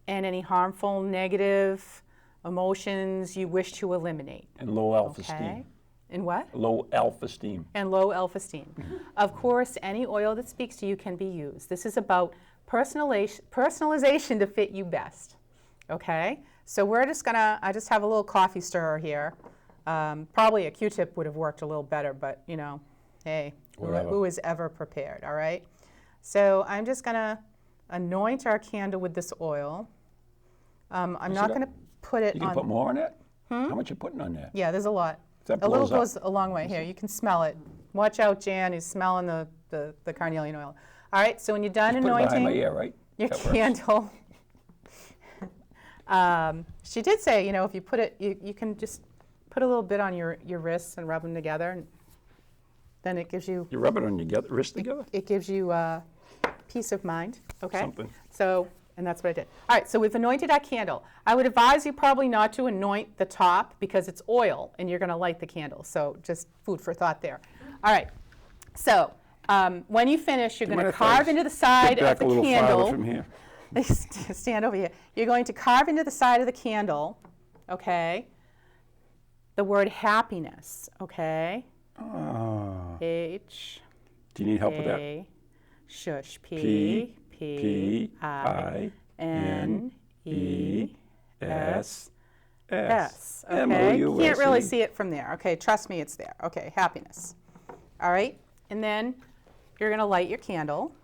and any harmful negative emotions you wish to eliminate. And low Okay? self-esteem. And what? Low self-esteem. And low self-esteem. Of course, any oil that speaks to you can be used. This is about personalization to fit you best. Okay? So we're just gonna, I just have a little coffee stirrer here. Probably a Q-tip would have worked a little better, but you know, hey, Whatever. who is ever prepared, all right? So I'm just gonna anoint our candle with this oil. I'm not gonna put it You can on. put more on that? How much you putting on that? Yeah, there's a lot. That A little blows up. goes a long way. Here, you can smell it. Watch out, Jan, he's smelling the carnelian oil. All right, so when you're done Put it behind my anointing ear, right? your That works. candle, she did say, you know, if you put it, you can just put a little bit on your wrists and rub them together, and then it gives you, You rub it on your wrist together? it gives you peace of mind. Okay. Something. So, and that's what I did. All right, so we've anointed our candle. I would advise you probably not to anoint the top because it's oil and you're going to light the candle. So just food for thought there. All right, so when you finish, you're going to carve into the side of the candle. From here. Stand over here. You're going to carve into the side of the candle, okay, the word happiness, okay? H. Do you need help with that? A. Shush. P. P-I-N-E-S. S. Okay, M-O-U-S-E. can't really see it from there. Okay, trust me, it's there. Okay, happiness. All right, and then you're going to light your candle.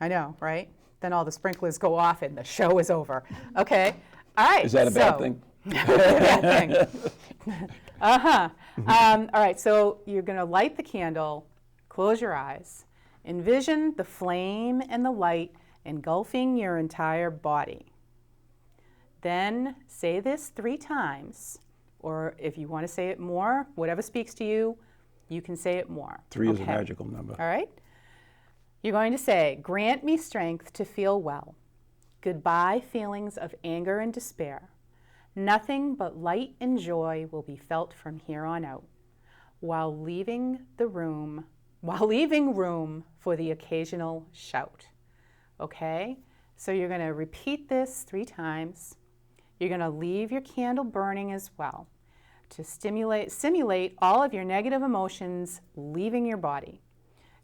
I know, right? Then all the sprinklers go off and the show is over. Okay, all right. Is that a bad thing? Bad thing. All right, so you're going to light the candle, close your eyes, envision the flame and the light engulfing your entire body. Then say this 3 times, or if you want to say it more, whatever speaks to you, you can say it more. 3 is a magical number. All right? You're going to say, grant me strength to feel well. Goodbye feelings of anger and despair. Nothing but light and joy will be felt from here on out, while leaving room for the occasional shout. Okay? So you're going to repeat this 3 times. You're going to leave your candle burning as well to simulate all of your negative emotions leaving your body.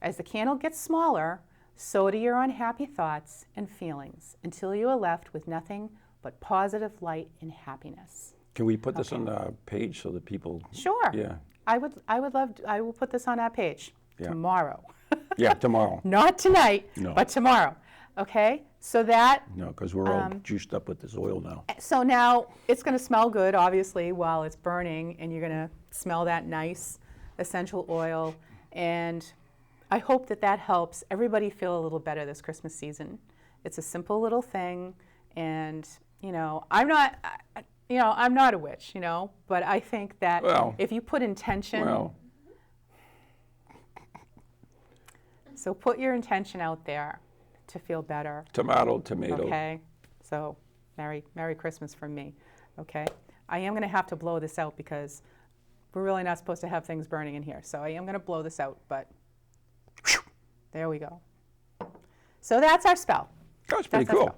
As the candle gets smaller, so do your unhappy thoughts and feelings until you are left with nothing but positive light and happiness. Can we put this on the page so that people? Sure. Yeah. I will put this on our page tomorrow. Yeah, tomorrow. Not tonight, but tomorrow. Okay? So that. No, because we're all juiced up with this oil now. So now it's going to smell good, obviously, while it's burning, and you're going to smell that nice essential oil. And I hope that helps everybody feel a little better this Christmas season. It's a simple little thing, and I'm not a witch, but I think that if you put intention, so put your intention out there to feel better. Tomato. Okay, so Merry Christmas from me. Okay, I am going to have to blow this out because we're really not supposed to have things burning in here. So I am going to blow this out, but there we go. So that's our spell. That's pretty cool.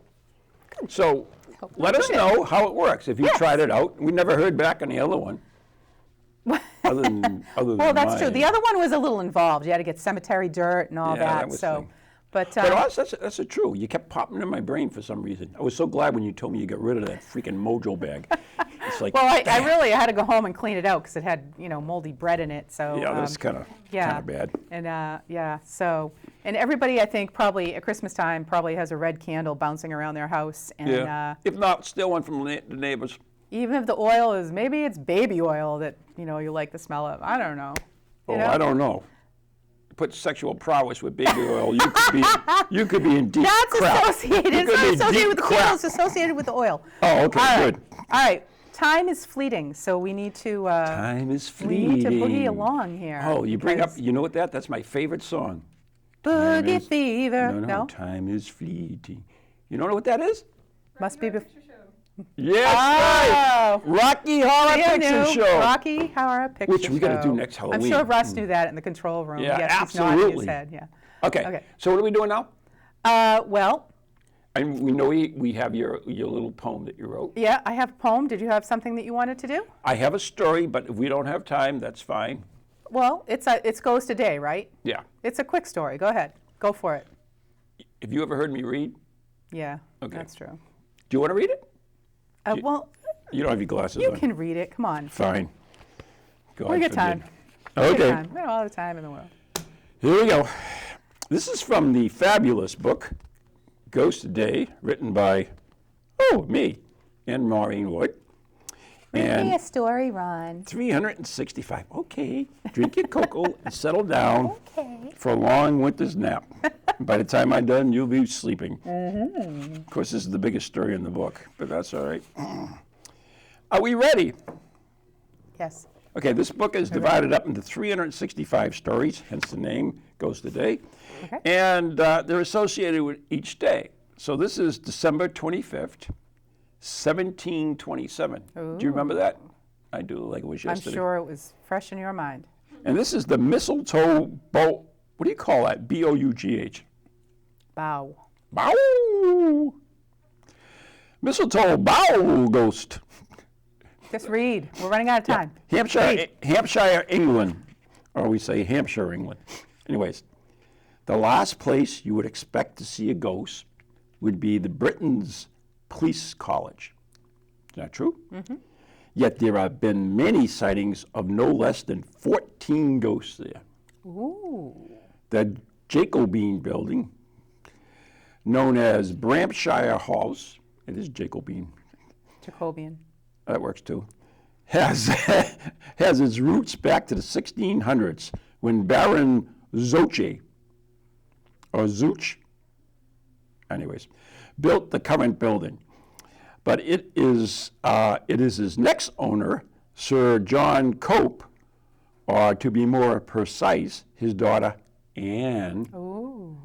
So let us know how it works. If you tried it out, we never heard back on the other one. Other than well, that's true. The other one was a little involved. You had to get cemetery dirt and all that. So, but that's true. You kept popping in my brain for some reason. I was so glad when you told me you got rid of that freaking Mojo bag. It's like, well, I had to go home and clean it out because it had moldy bread in it. So yeah, that's kind of bad. And so and everybody I think probably at Christmas time probably has a red candle bouncing around their house. And if not, steal one from the neighbors. Even if the oil is maybe it's baby oil that you like the smell of. I don't know. I don't know. Put sexual prowess with baby oil, you could be in deep crap. That's associated. It's not associated with the candle. It's associated with the oil. Oh, okay, good. All right. Time is fleeting, so we need to. Time is fleeting. We need to boogie along here. Oh, you bring up. You know what that's my favorite song. Boogie fever. No. Time is fleeting. You don't know what that is? Must be. Yes, right. Rocky Horror Picture Show. Rocky Horror Picture Show. Which we got to do next Halloween. I'm sure Russ knew that in the control room. Yeah, yes, absolutely. He's nodding his head. Yeah. Okay. So what are we doing now? Well. And we know we have your little poem that you wrote. Yeah, I have a poem. Did you have something that you wanted to do? I have a story, but if we don't have time, that's fine. Well, it's goes today, right? Yeah. It's a quick story. Go ahead. Go for it. Have you ever heard me read? Yeah. Okay. That's true. Do you want to read it? Well, you don't have your glasses you on. You can read it. Come on. Fine. We got time. Okay. We have all the time in the world. Here we go. This is from the fabulous book, Ghost Day, written by, me, and Maureen Wood. Read me a story, Ron. 365. Okay. Drink your cocoa and settle down for a long winter's nap. By the time I'm done, you'll be sleeping. Mm-hmm. Of course, this is the biggest story in the book, but that's all right. Are we ready? Yes. Okay, this book is divided up into 365 stories, hence the name, ghost a day. Okay. And they're associated with each day. So this is December 25th, 1727. Do you remember that? I do, like it was I'm yesterday. sure it was fresh in your mind. And this is the mistletoe bow. What do you call that? B-O-U-G-H. Bow. Bow. Mistletoe bow ghost. Just read. We're running out of time. Hampshire, England. Or we say Hampshire, England. Anyways, the last place you would expect to see a ghost would be the Britain's Police College. Is that true? Mm-hmm. Yet there have been many sightings of no less than 14 ghosts there. Ooh. The Jacobine building, known as Bombshell House, it is Jacobine, Jacobian. that works too, has its roots back to the 1600s when Baron Zoche, or Zuch, anyways, built the current building. But it is his next owner, Sir John Cope, or to be more precise, his daughter Anne, Ooh.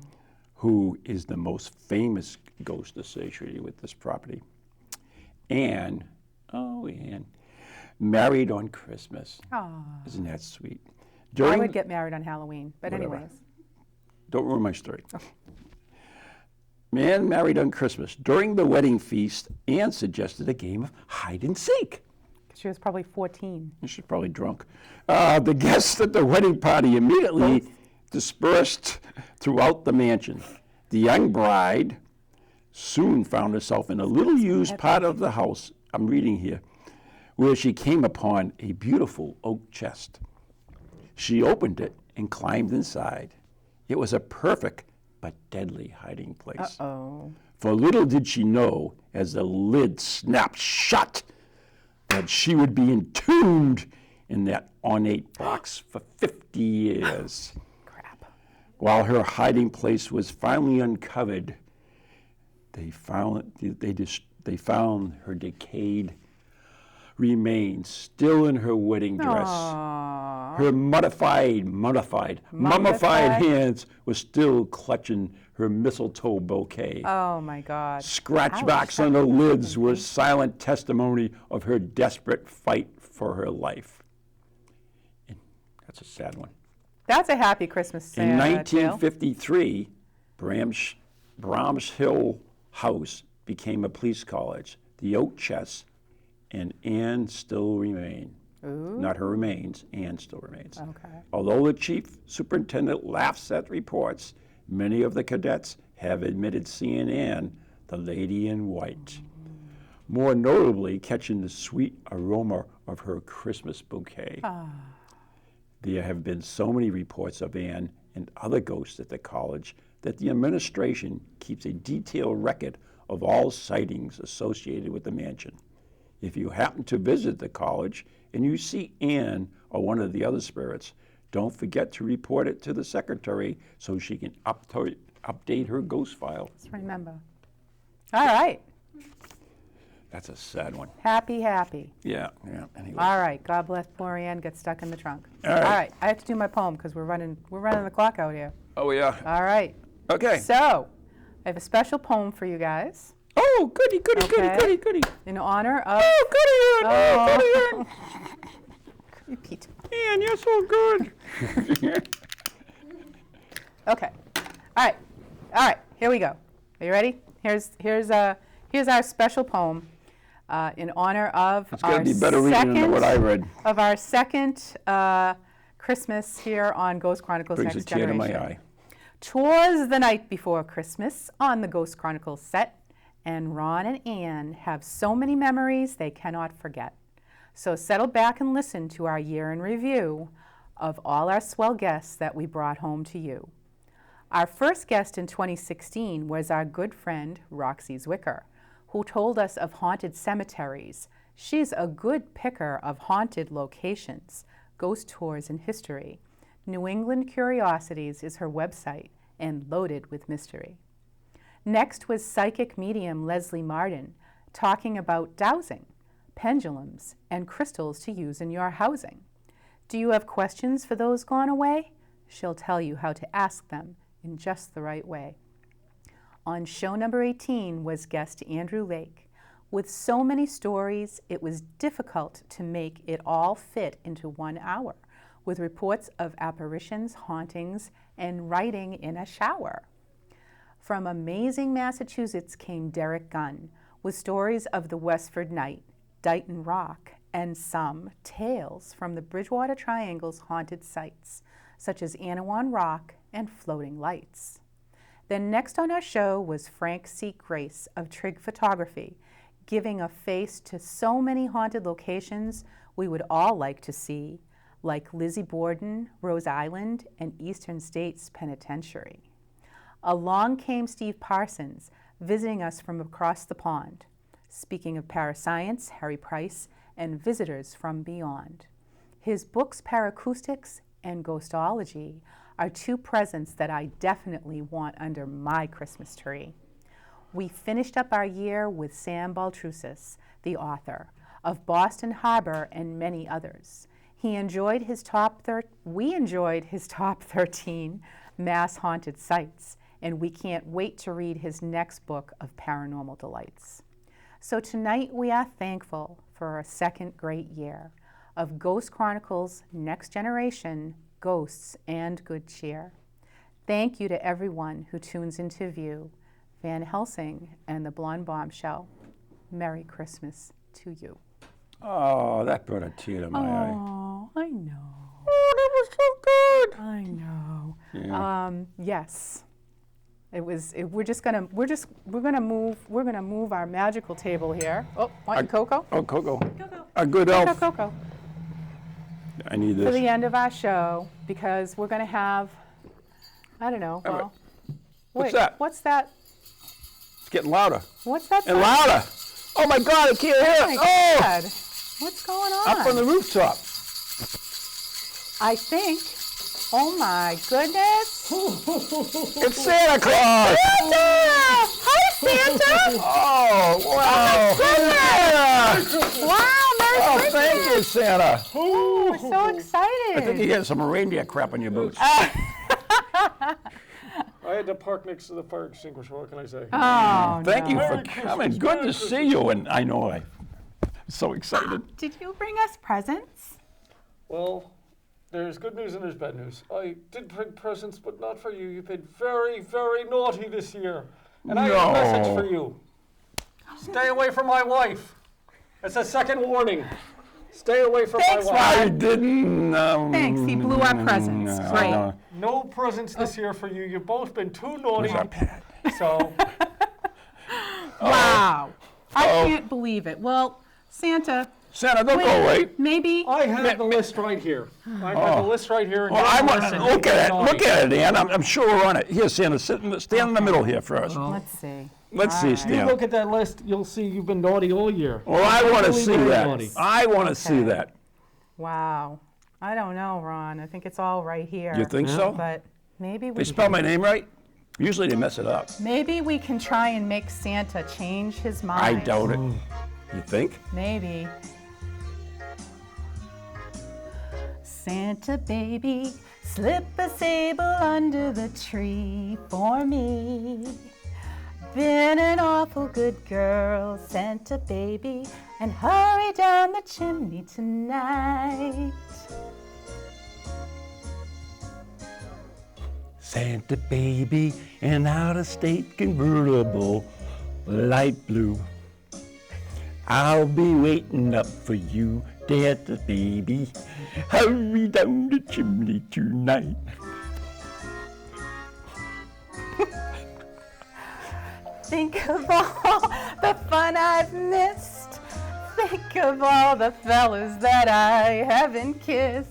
who is the most famous ghost associated with this property. Anne, married on Christmas. Aw. Isn't that sweet? I would get married on Halloween, but Whatever. anyways. Don't ruin my story. Man married on Christmas. During the wedding feast, Anne suggested a game of hide and seek. She was probably 14. She's probably drunk. The guests at the wedding party immediately dispersed throughout the mansion. The young bride soon found herself in a little used part of the house, I'm reading here, where she came upon a beautiful oak chest. She opened it and climbed inside. It was a perfect but deadly hiding place. Uh-oh. For little did she know, as the lid snapped shut, that she would be entombed in that ornate box for 50 years. Crap. While her hiding place was finally uncovered, they found her decayed remains still in her wedding dress. Aww. Her mummified hands were still clutching her mistletoe bouquet. Oh my God. Scratch marks on the lids were silent testimony of her desperate fight for her life. And that's a sad one. That's a happy Christmas In tale. 1953, Bombshell House became a police college. The oak chest and Anne still remain. Ooh. Not her remains, Anne still remains. Okay. Although the chief superintendent laughs at reports, many of the cadets have admitted seeing Anne, the lady in white. More notably, catching the sweet aroma of her Christmas bouquet. There have been so many reports of Anne and other ghosts at the college that the administration keeps a detailed record of all sightings associated with the mansion. If you happen to visit the college and you see Anne or one of the other spirits, don't forget to report it to the secretary so she can update her ghost file. Let's remember. All right. That's a sad one. Happy. Yeah. Anyway. All right. God bless poor Anne. Get stuck in the trunk. All right. I have to do my poem because we're running the clock out here. Oh, yeah. All right. Okay. So, I have a special poem for you guys Oh, goody. Okay. in honor of. Oh, goody, Anne. Oh, goody, Anne. Repeat. Anne, you're so good. Okay. All right. Here we go. Are you ready? Here's our special poem in honor of It's going to be better reading than what I read. of our second Christmas here on Ghost Chronicles Brings a Next tear to Generation. my eye. 'Twas the night before Christmas on the Ghost Chronicles set, and Ron and Anne have so many memories they cannot forget. So settle back and listen to our year in review of all our swell guests that we brought home to you. Our first guest in 2016 was our good friend Roxy Zwicker, who told us of haunted cemeteries. She's a good picker of haunted locations, ghost tours, and history. New England Curiosities is her website and loaded with mystery. Next was psychic medium Leslie Martin talking about dowsing, pendulums, and crystals to use in your housing. Do you have questions for those gone away? She'll tell you how to ask them in just the right way. On show number 18 was guest Andrew Lake. With so many stories, it was difficult to make it all fit into 1 hour, with reports of apparitions, hauntings, and writing in a shower. From amazing Massachusetts came Derek Gunn, with stories of the Westford Night, Dighton Rock, and some tales from the Bridgewater Triangle's haunted sites, such as Anawan Rock and Floating Lights. Then next on our show was Frank C. Grace of Trig Photography, giving a face to so many haunted locations we would all like to see, like Lizzie Borden, Rose Island, and Eastern States Penitentiary. Along came Steve Parsons, visiting us from across the pond, speaking of parascience, Harry Price, and visitors from beyond. His books, Paracoustics and Ghostology, are two presents that I definitely want under my Christmas tree. We finished up our year with Sam Baltrusis, the author of Boston Harbor and many others. We enjoyed his top 13 mass haunted sites, and we can't wait to read his next book of paranormal delights. So tonight we are thankful for a second great year of Ghost Chronicles Next Generation, Ghosts and Good Cheer. Thank you to everyone who tunes into View, Van Helsing, and the Blonde Bombshell. Merry Christmas to you. Oh, that brought a tear to my eye. Oh, I know. Oh, that was so good. I know. Yeah. Yes. We're gonna move our magical table here. Oh, want cocoa? Oh, Coco. Cocoa. A good elf. Cocoa. I need For this. the end of our show, because we're gonna have, I don't know. Wait, Well, what's that? What's that? It's getting louder What's that? and sound? louder. Oh my God, I can't hear Oh it. my Oh, God. What's going on? up on the rooftop. I think. Oh my goodness. It's Santa Claus. Santa! Hi, Santa! Oh, wow. Wow, Merry Oh, Christmas! thank you, Santa. Oh, we're so excited. I think you got some reindeer crap on your boots. I had to park next to the fire extinguisher. What can I say? Oh, Thank you no. for Merry coming. Christmas, Good Merry to see you. And I know I'm so excited. Did you bring us presents? Well, there's good news and there's bad news. I did bring presents, but not for you. You've been very, very naughty this year. And I have a message No. for you. Stay away from my wife. It's a second warning. Stay away from Thanks, my wife. I didn't. Thanks, he blew our presents. no, Great. no. No presents this year for you. You've both been too naughty. Where's our pad? So, Wow. I Uh-oh. can't believe it. Well, Santa, Santa, don't go away. maybe. I have the list right here. I have the list right here. And Well, I you're want listening. look at it. Naughty. Look at it, Ann. I'm sure we're on it. Here, Santa, stand in the middle here first. Let's see. Let's see, You Stan. look at that list, you'll see you've been naughty all year. Well, I want to Really see very that. naughty. I want to see Okay. that. Wow. I don't know, Ron. I think it's all right here. You think so? But maybe They we spell my name right? Usually they mess it up. maybe we can try and make Santa change his mind. I doubt it. You think? Maybe. Santa baby, slip a sable under the tree for me. Been an awful good girl, Santa baby, and hurry down the chimney tonight. Santa baby, an out-of-state convertible, light blue. I'll be waiting up for you, Santa baby. Hurry down the chimney tonight. Think of all the fun I've missed. Think of all the fellas that I haven't kissed.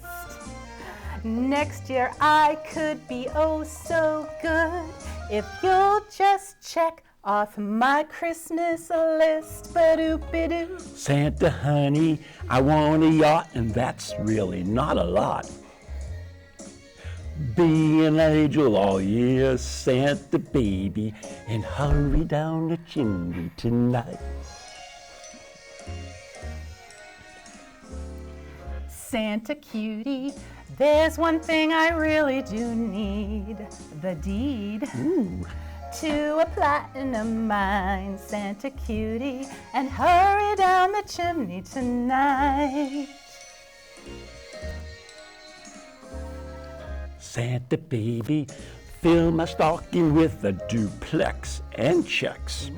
Next year I could be oh so good if you'll just check off my Christmas list. Ba-doop-ba-doo. Santa honey, I want a yacht, and that's really not a lot. Be an angel all year, Santa baby, and hurry down the chimney tonight. Santa cutie, there's one thing I really do need, the deed to a platinum mine, Santa cutie, and hurry down the chimney tonight. Santa baby, fill my stocking with a duplex and checks.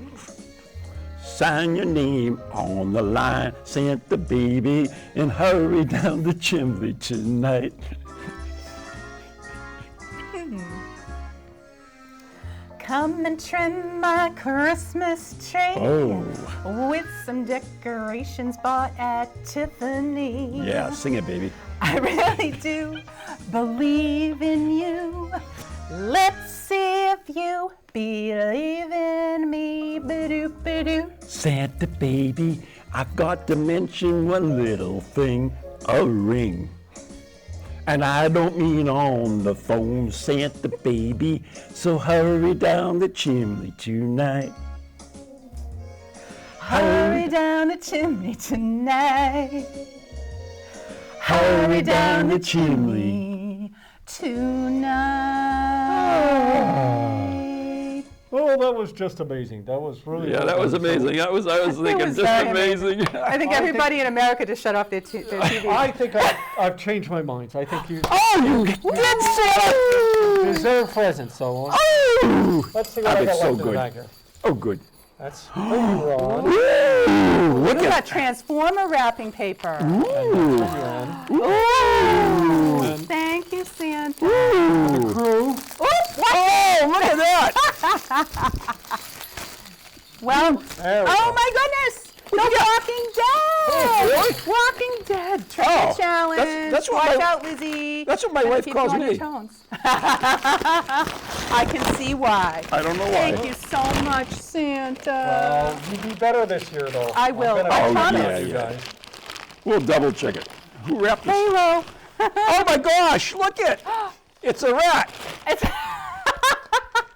Sign your name on the line, Santa baby, and hurry down the chimney tonight. Come and trim my Christmas tree with some decorations bought at Tiffany. Yeah, sing it, baby. I really do believe in you. Let's see if you believe in me. Ba-doo, ba-doo. Santa baby, I've got to mention one little thing, a ring. And I don't mean on the phone, Santa baby, so hurry down the chimney tonight. Hurry down the chimney tonight. Hurry down the chimney tonight. Oh, that was just amazing. That was really Yeah, that was amazing. I was thinking was just very amazing. I think everybody in America just shut off their TV. I think I've changed my mind. I think you Oh, you did say deserve presents, so Oh! let's see what I That got is so left in the good. bag here. Oh, good. That's for you, Ron. Ooh, look We at got transformer wrapping paper. And that's for you, Anne. Ooh, And thank you, Santa. Ooh. crew. Ooh, what? Oh, look at that. Well, There we oh go. my goodness! The Walking Dead! really? Walking Dead! Trivia Oh, challenge! that's what Watch my- out, Lizzie! that's what my Gotta wife keep calls you on your me. toes. I can see why. I don't know why. Thank you so much, Santa. Well, you be better this year, though. I will. I'm gonna I have to promise. tell you Yeah. guys. We'll double check it. Who wrapped this? Halo! Oh my gosh, look it. It's a rat. It's,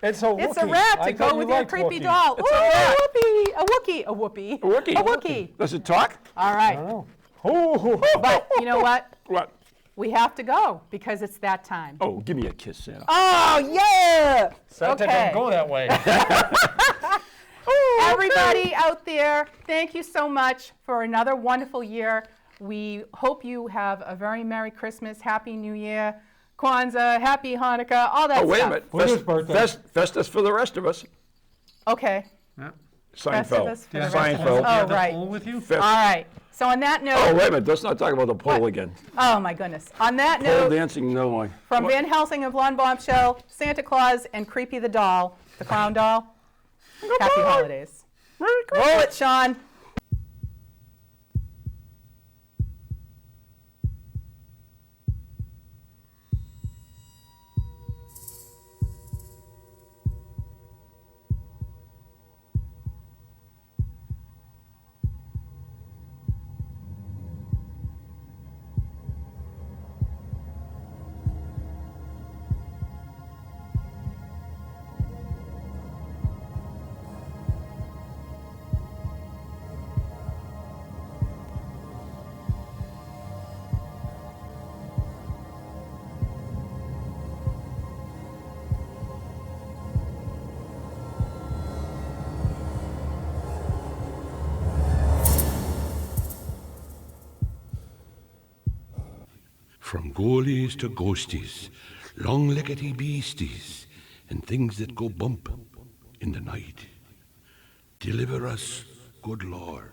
It's a it's a Wookiee. rat I to thought go you with your liked creepy Wookiee. doll. It's Ooh, a rat. a whoopee! A wookie! A whoopee! A Wookiee. A wookie! Does it talk? All right. Oh. Oh. But you know what? What? We have to go because it's that time. Oh, give me a kiss, Santa. Oh, yeah! Santa Okay. don't go that way. Everybody out there, thank you so much for another wonderful year. We hope you have a very Merry Christmas, Happy New Year, Kwanzaa, Happy Hanukkah, all that Oh, wait a stuff. minute. When's his birthday? Festus for the rest of us. Okay. Seinfeld. Festivus for the rest of us. Seinfeld. Oh, the right. pool with you? Fest- All right. So on that Oh, note, wait a minute. Let's not talk about the pole What? again. oh my goodness. On that Pole note, dancing, no one. from Van Helsing of Blonde Bombshell, Santa Claus, and Creepy the doll, the clown doll, happy holidays. Roll it, Sean. From ghoulies to ghosties, long-leggedy beasties, and things that go bump in the night. Deliver us, good Lord.